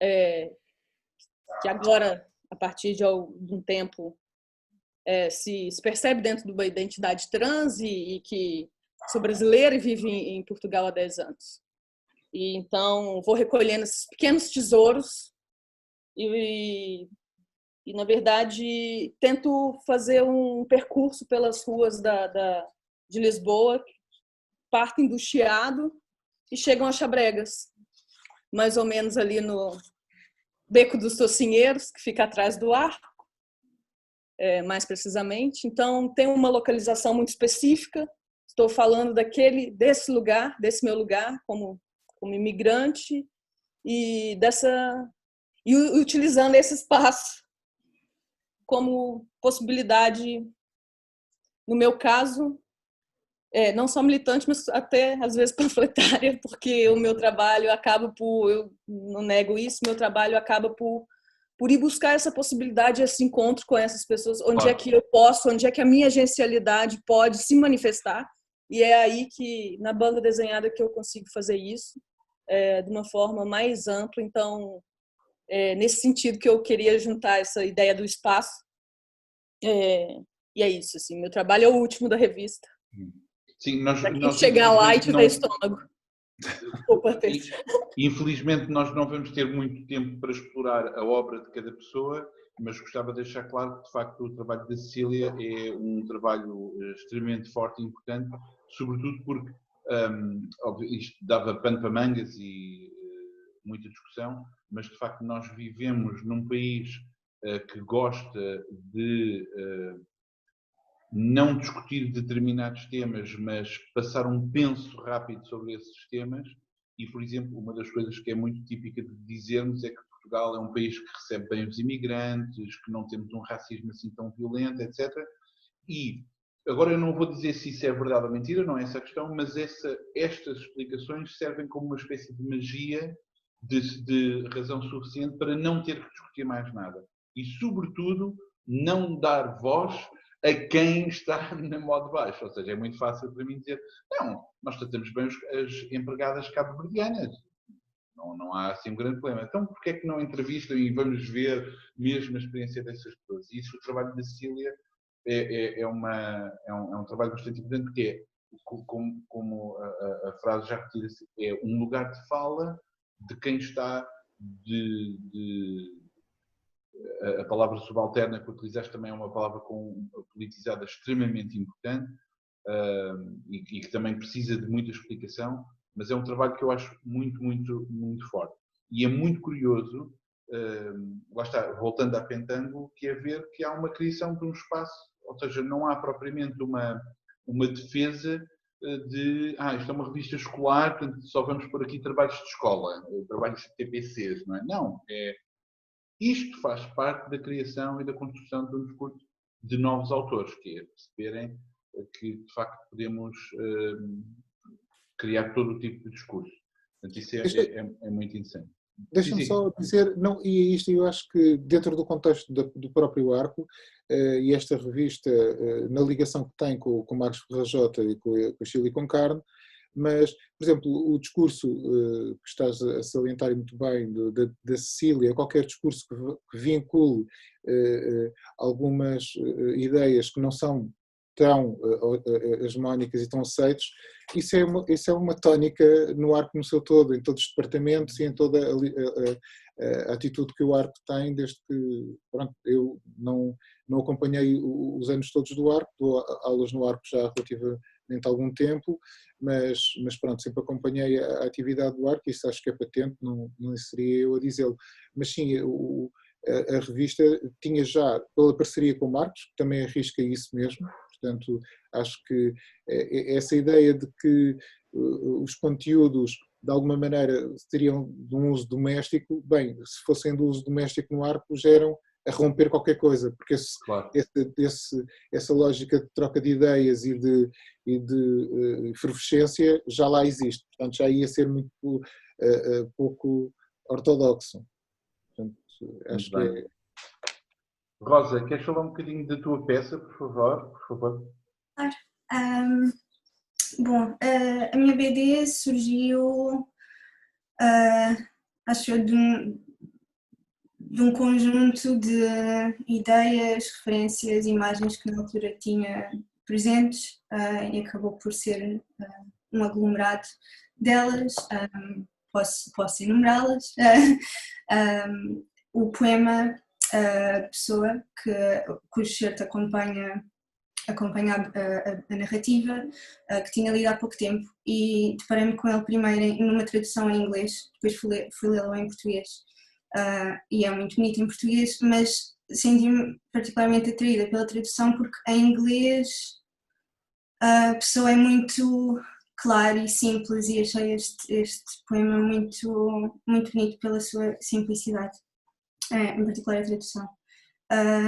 que agora, a partir de um tempo, se percebe dentro de uma identidade trans e que sou brasileira e vivo em Portugal há 10 anos. E então vou recolhendo esses pequenos tesouros e na verdade tento fazer um percurso pelas ruas de Lisboa, que partem do Chiado e chegam a Chabregas, mais ou menos ali no Beco dos Tocinheiros, que fica atrás do Arco, mais precisamente. Então tem uma localização muito específica. Estou falando desse lugar, desse meu lugar como imigrante e utilizando esse espaço como possibilidade, no meu caso, não só militante, mas até às vezes panfletária, porque o meu trabalho acaba eu não nego isso, meu trabalho acaba por ir buscar essa possibilidade, esse encontro com essas pessoas, onde é que eu posso, onde é que a minha agencialidade pode se manifestar, e é aí que, na banda desenhada, que eu consigo fazer isso de uma forma mais ampla. Então, nesse sentido que eu queria juntar essa ideia do espaço, e é isso, assim, meu trabalho é o último da revista. Sim, nós chegar lá e tiver estômago. Opa, infelizmente nós não vamos ter muito tempo para explorar a obra de cada pessoa, mas gostava de deixar claro que de facto o trabalho da Cecília é um trabalho extremamente forte e importante, sobretudo porque isto dava pano para mangas e muita discussão, mas de facto nós vivemos num país que gosta de não discutir determinados temas, mas passar um penso rápido sobre esses temas. E, por exemplo, uma das coisas que é muito típica de dizermos é que Portugal é um país que recebe bem os imigrantes, que não temos um racismo assim tão violento, etc. E agora eu não vou dizer se isso é verdade ou mentira, não é essa a questão, mas estas explicações servem como uma espécie de magia de razão suficiente para não ter que discutir mais nada. E, sobretudo, não dar voz a quem está na moda baixo. Ou seja, é muito fácil para mim dizer, não, nós tratamos bem as empregadas cabo-verdianas. Não há assim um grande problema. Então, porquê é que não entrevistam e vamos ver mesmo a experiência dessas pessoas? E isso, o trabalho da Cecília é um trabalho bastante importante, porque é, como a frase já repetida, é um lugar de fala de quem está a palavra subalterna que utilizaste também é uma palavra politizada extremamente importante e que também precisa de muita explicação, mas é um trabalho que eu acho muito, muito, muito forte. E é muito curioso, lá está, voltando à Pentango, que é ver que há uma criação de um espaço, ou seja, não há propriamente uma defesa de, isto é uma revista escolar, portanto só vamos por aqui trabalhos de escola, trabalhos de TPCs, não é? Não, isto faz parte da criação e da construção de um discurso de novos autores, que é perceberem que, de facto, podemos criar todo o tipo de discurso. Portanto, isso é muito interessante. Deixa-me só dizer, não, e isto eu acho que dentro do contexto do próprio Arco, e esta revista, na ligação que tem com o Marcos Ferrajota e com a Chile com Carne, mas, por exemplo, o discurso que estás a salientar muito bem da Cecília, qualquer discurso que vincule algumas ideias que não são tão hegemónicas e tão aceites, isso é uma tónica no Arco no seu todo, em todos os departamentos e em toda a atitude que o Arco tem, desde que, pronto, eu não acompanhei os anos todos do Arco, dou aulas no Arco já há relativamente algum tempo, mas pronto, sempre acompanhei a atividade do Arco, isso acho que é patente, não seria eu a dizê-lo, mas sim, a revista tinha já, pela parceria com o Marcos, que também arrisca isso mesmo. Portanto, acho que essa ideia de que os conteúdos, de alguma maneira, teriam de um uso doméstico, bem, se fossem de uso doméstico no Arco, já eram a romper qualquer coisa, porque claro. essa lógica de troca de ideias e de efervescência já lá existe. Portanto, já ia ser muito pouco ortodoxo. Portanto, acho que é... Rosa, queres falar um bocadinho da tua peça, por favor? Claro. Bom, a minha BD surgiu, acho eu, de um conjunto de ideias, referências, imagens que na altura tinha presentes e acabou por ser um aglomerado delas. Posso enumerá-las. O poema A Pessoa, cujo certo acompanha a narrativa, que tinha lido há pouco tempo, e deparei-me com ele primeiro numa tradução em inglês, depois fui lê-lo em português, e é muito bonito em português, mas senti-me particularmente atraída pela tradução porque em inglês a pessoa é muito claro e simples, e achei este poema muito, muito bonito pela sua simplicidade, em particular a tradução.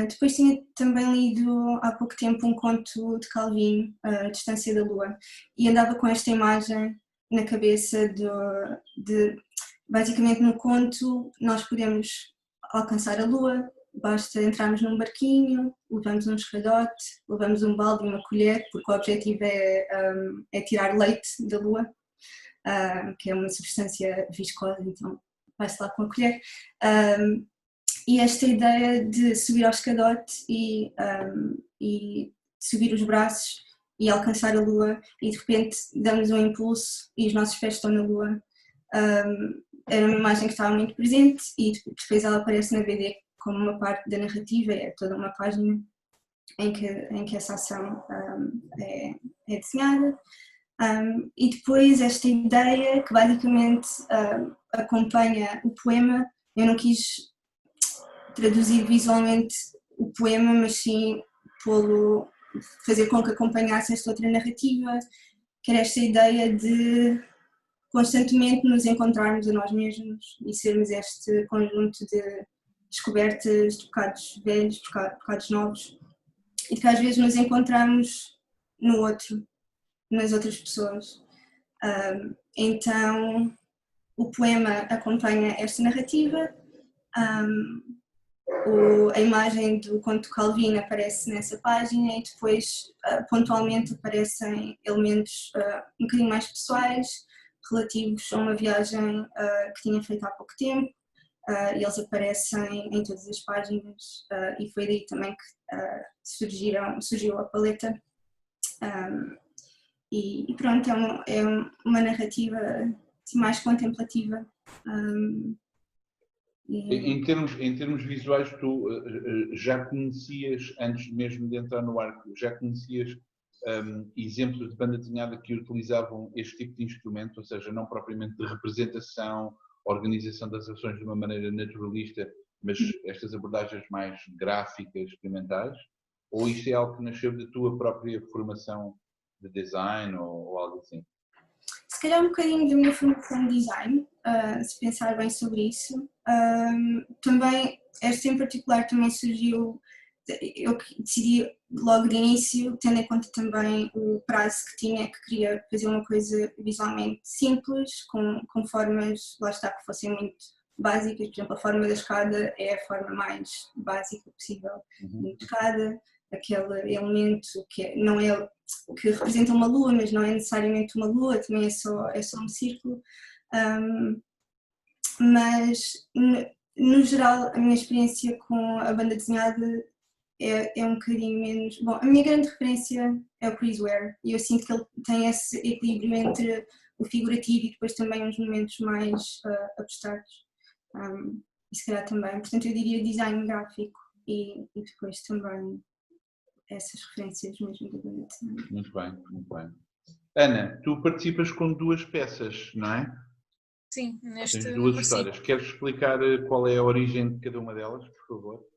Depois tinha também lido há pouco tempo um conto de Calvin, A Distância da Lua, e andava com esta imagem na cabeça de basicamente no conto nós podemos alcançar a Lua, basta entrarmos num barquinho, levamos um escadote, levamos um balde e uma colher, porque o objetivo é tirar leite da Lua, que é uma substância viscosa, então vai-se lá com a colher. E esta ideia de subir ao escadote e subir os braços e alcançar a Lua, e de repente damos um impulso e os nossos pés estão na Lua, era uma imagem que estava muito presente, e depois ela aparece na BD como uma parte da narrativa, é toda uma página em que essa ação é desenhada. E depois esta ideia que basicamente acompanha o poema, eu não quis traduzir visualmente o poema, mas sim fazer com que acompanhasse esta outra narrativa, que era esta ideia de constantemente nos encontrarmos a nós mesmos e sermos este conjunto de descobertas, de bocados velhos, bocados novos, e que às vezes nos encontramos no outro, nas outras pessoas. Então o poema acompanha esta narrativa, a imagem do conto Calvin aparece nessa página e depois pontualmente aparecem elementos um bocadinho mais pessoais, relativos a uma viagem que tinha feito há pouco tempo, e eles aparecem em todas as páginas, e foi daí também que surgiu a paleta. E pronto, é uma narrativa assim, mais contemplativa. Em termos visuais, tu já conhecias, antes mesmo de entrar no arco, já conhecias exemplos de banda desenhada que utilizavam este tipo de instrumento, ou seja, não propriamente de representação, organização das ações de uma maneira naturalista, mas estas abordagens mais gráficas, experimentais? Ou isto é algo que nasceu da tua própria formação de design ou algo assim? Se calhar um bocadinho da minha formação de design, se pensar bem sobre isso. Também, esta em particular também surgiu, eu decidi logo de início, tendo em conta também o prazo que tinha, que queria fazer uma coisa visualmente simples, com formas, lá está, que fossem muito básicas. Por exemplo, a forma da escada é a forma mais básica possível da escada, aquele elemento que não é, que representa uma lua, mas não é necessariamente uma lua, também é só um círculo. Mas no geral a minha experiência com a banda desenhada é um bocadinho menos... Bom, a minha grande referência é o Chris Ware e eu sinto que ele tem esse equilíbrio entre o figurativo e depois também uns momentos mais abstratos, e se calhar também, portanto eu diria design gráfico e depois também essas referências mesmo da banda desenhada. Muito bem, muito bem. Ana, tu participas com 2 peças, não é? Sim, neste Tens 2 histórias. Queres explicar qual é a origem de cada uma delas, por favor?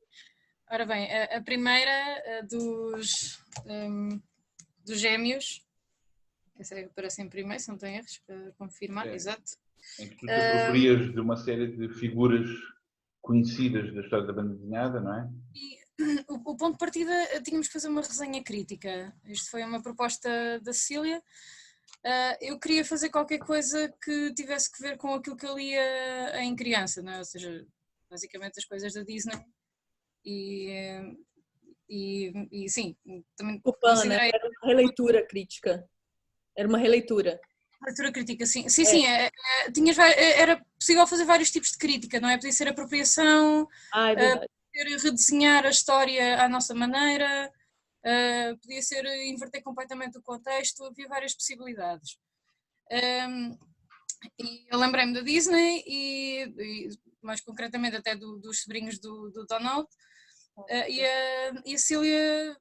Ora bem, a primeira dos gêmeos, essa aparece em primeiro, se não tem erros, para confirmar, exato. Em que tu te aproprias de uma série de figuras conhecidas da história da banda desenhada, não é? E o ponto de partida, tínhamos que fazer uma resenha crítica. Isto foi uma proposta da Cecília. Eu queria fazer qualquer coisa que tivesse que ver com aquilo que eu lia em criança, não é? Ou seja, basicamente as coisas da Disney. E sim, também considerei... Era uma releitura crítica. Era uma releitura. Leitura crítica, sim. Sim, era possível fazer vários tipos de crítica, não é? Podia ser apropriação, podia redesenhar a história à nossa maneira, podia ser inverter completamente o contexto, havia várias possibilidades. E eu lembrei-me da Disney e mais concretamente até dos sobrinhos do Donald, e a Cecília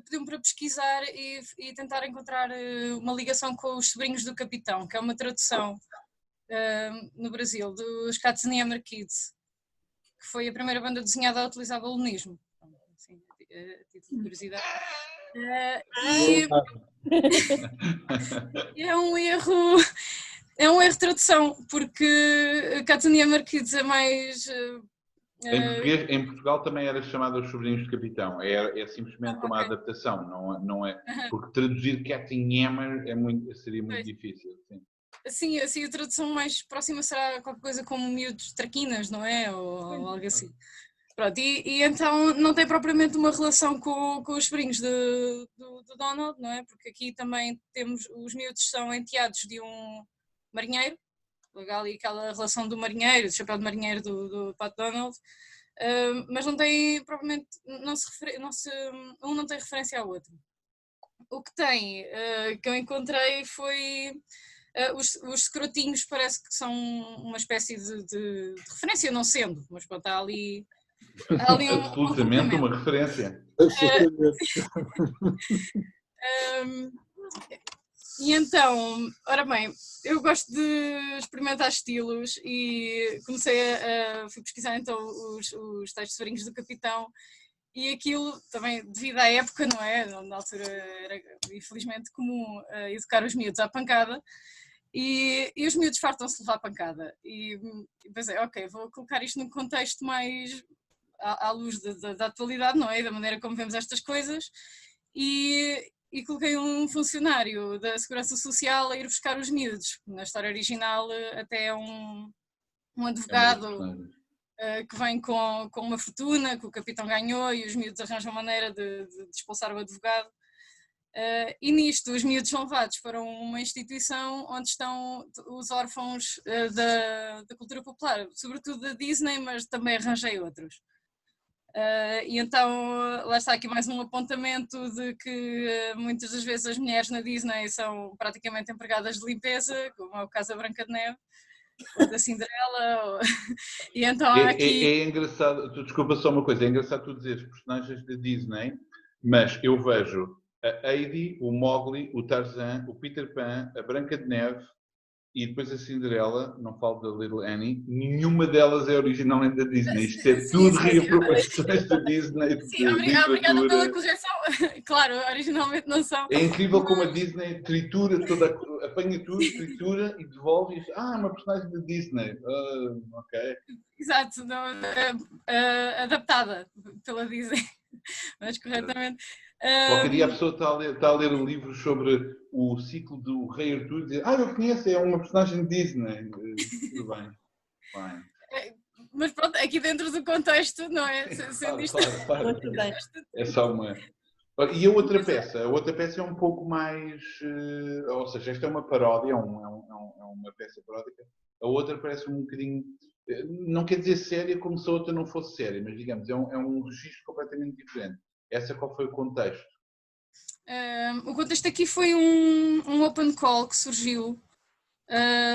pediu-me para pesquisar e tentar encontrar uma ligação com os sobrinhos do Capitão, que é uma tradução no Brasil dos Katzenjammer Kids, que foi a primeira banda desenhada a utilizar balonismo. Assim, título de curiosidade. É um erro de tradução, porque Katzenjammer Kids é mais... Em Portugal também era chamado Os Sobrinhos do Capitão, é simplesmente uma adaptação, não é, porque traduzir Katzenjammer seria muito difícil. Sim, assim, a tradução mais próxima será qualquer coisa como miúdos traquinas, não é? Ou algo assim. Pronto, e então não tem propriamente uma relação com os sobrinhos do Donald, não é? Porque aqui também temos, os miúdos são enteados de um marinheiro, legal, e aquela relação do marinheiro, do chapéu de marinheiro do Pat Donald, mas não tem propriamente, um não tem referência ao outro. O que tem, que eu encontrei foi os scrotinhos, parece que são uma espécie de referência, não sendo, mas pronto, há ali absolutamente uma referência. E então, ora bem, eu gosto de experimentar estilos e fui pesquisar então os tais sobrinhos do Capitão, e aquilo também devido à época, não é? Na altura era infelizmente comum educar os miúdos à pancada, E os miúdos fartam-se de levar pancada. E pensei, ok, vou colocar isto num contexto mais à luz da atualidade, não é? Da maneira como vemos estas coisas. E coloquei um funcionário da Segurança Social a ir buscar os miúdos. Na história original até é um advogado que vem com uma fortuna que o capitão ganhou e os miúdos arranjam maneira de expulsar o advogado. E nisto os miúdos são levados para uma instituição onde estão os órfãos da cultura popular, sobretudo da Disney, mas também arranjei outros. E então lá está aqui mais um apontamento de que muitas das vezes as mulheres na Disney são praticamente empregadas de limpeza, como é o caso da Branca de Neve, ou da Cinderela, e então aqui... É engraçado, desculpa só uma coisa, é engraçado tu dizeres personagens da Disney, mas eu vejo a Heidi, o Mowgli, o Tarzan, o Peter Pan, a Branca de Neve e depois a Cinderela, não falo da Little Annie, nenhuma delas é originalmente da Disney. Isto é tudo reapropriações da Disney, de sim, obrigada pela literatura. correção. Claro, originalmente não são. É incrível como a Disney tritura apanha tudo, tritura e devolve e diz, uma personagem da Disney. Ok. Exato, adaptada pela Disney, mas corretamente. Qualquer dia a pessoa está a ler um livro sobre o ciclo do Rei Arthur e diz, eu conheço, é uma personagem de Disney. Tudo bem. Mas pronto, aqui dentro do contexto, não é? Sendo isto... Claro. É só uma... E a outra peça é um pouco mais... ou seja, esta é uma paródia, é uma peça paródica. A outra parece um bocadinho... Não quer dizer séria como se a outra não fosse séria, mas digamos, é um registro completamente diferente. Essa qual foi o contexto? O contexto aqui foi um open call que surgiu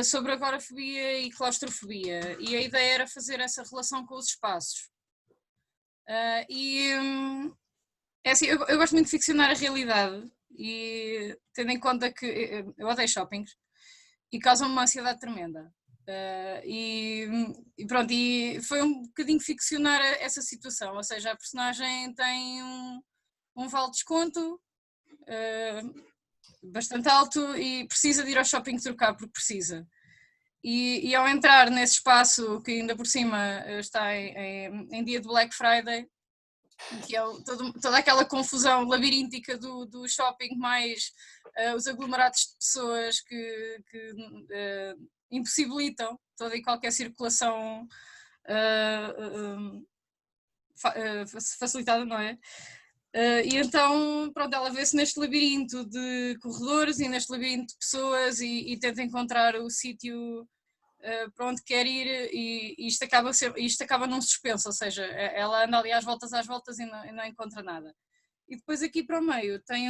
sobre agorafobia e claustrofobia, e a ideia era fazer essa relação com os espaços. É assim, eu gosto muito de ficcionar a realidade, e tendo em conta que eu odeio shoppings e causam-me uma ansiedade tremenda. E pronto, e foi um bocadinho ficcionar essa situação, ou seja, a personagem tem um vale de desconto bastante alto e precisa de ir ao shopping trocar porque precisa. E ao entrar nesse espaço que ainda por cima está em dia de Black Friday, que é toda aquela confusão labiríntica do shopping, mais os aglomerados de pessoas que impossibilitam toda e qualquer circulação facilitada, não é? E então, pronto, ela vê-se neste labirinto de corredores e neste labirinto de pessoas e tenta encontrar o sítio para onde quer ir, e isto acaba num suspenso, ou seja, ela anda ali às voltas e não encontra nada. E depois aqui para o meio tem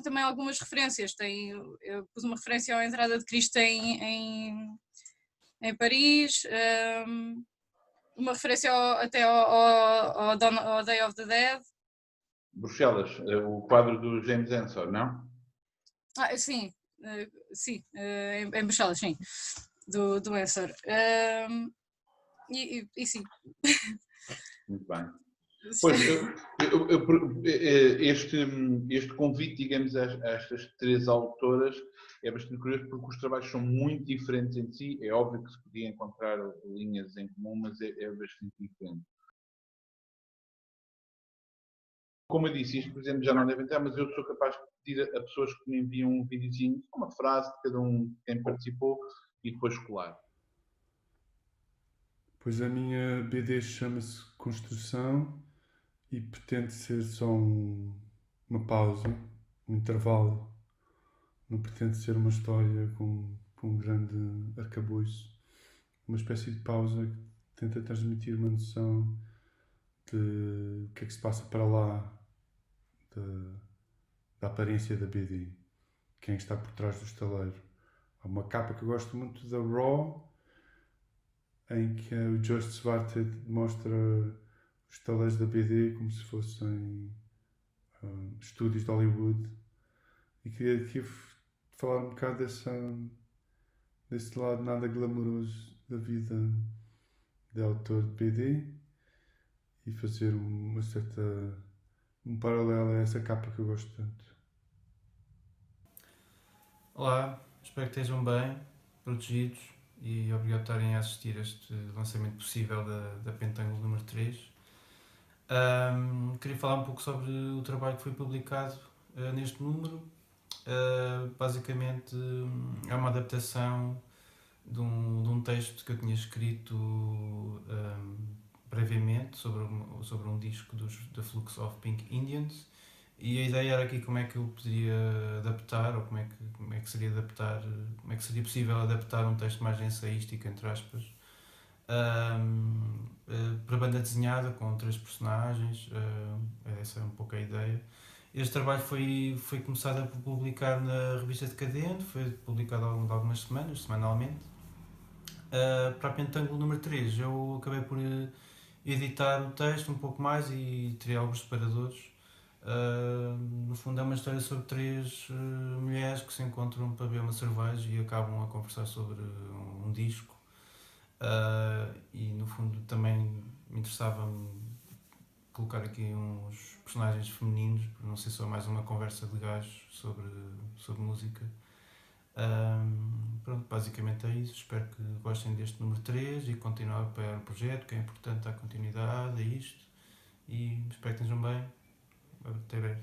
também algumas referências. Eu pus uma referência à entrada de Cristo em Paris, uma referência até ao Day of the Dead. Bruxelas, o quadro do James Ensor, não? Sim, em Bruxelas, sim, do Ensor. E sim. Muito bem. Pois, este convite, digamos, a estas três autoras é bastante curioso porque os trabalhos são muito diferentes entre si. É óbvio que se podia encontrar linhas em comum, mas é bastante diferente. Como eu disse, isto, por exemplo, já não devem entrar, mas eu sou capaz de pedir a pessoas que me enviam um videozinho, uma frase de cada um de quem participou e depois colar. Pois a minha BD chama-se Construção e pretende ser só uma pausa, um intervalo. Não pretende ser uma história com um grande arcabouço. Uma espécie de pausa que tenta transmitir uma noção de o que é que se passa para lá da aparência da BD. Quem está por trás do estaleiro. Há uma capa que eu gosto muito da Raw, em que o Josh Swarted mostra os estaleiros da BD como se fossem estúdios de Hollywood, e queria aqui falar um bocado desse lado nada glamouroso da vida de autor de BD e fazer um paralelo a essa capa que eu gosto tanto. Olá, espero que estejam bem, protegidos e obrigado por estarem a assistir a este lançamento possível da Pentangle número 3. Queria falar um pouco sobre o trabalho que foi publicado neste número. Basicamente é uma adaptação de um texto que eu tinha escrito previamente sobre um disco da Flux of Pink Indians, e a ideia era aqui como é que eu poderia adaptar, ou como é que seria adaptar, como é que seria possível adaptar um texto mais ensaístico, entre aspas, para banda desenhada com 3 personagens. Essa é um pouco a ideia. Este trabalho foi começado a publicar na revista Decadente, foi publicado ao longo de algumas semanas, semanalmente. Para a Pentangle número 3 eu acabei por editar o texto um pouco mais e tirei alguns separadores. No fundo é uma história sobre 3 mulheres que se encontram para beber uma cerveja e acabam a conversar sobre um disco. E no fundo também me interessava colocar aqui uns personagens femininos, para não ser só mais uma conversa de gajos sobre música. Pronto, basicamente é isso. Espero que gostem deste número 3 e continuar a apoiar o projeto, que é importante, dar continuidade a isto, e espero que estejam bem. Até breve.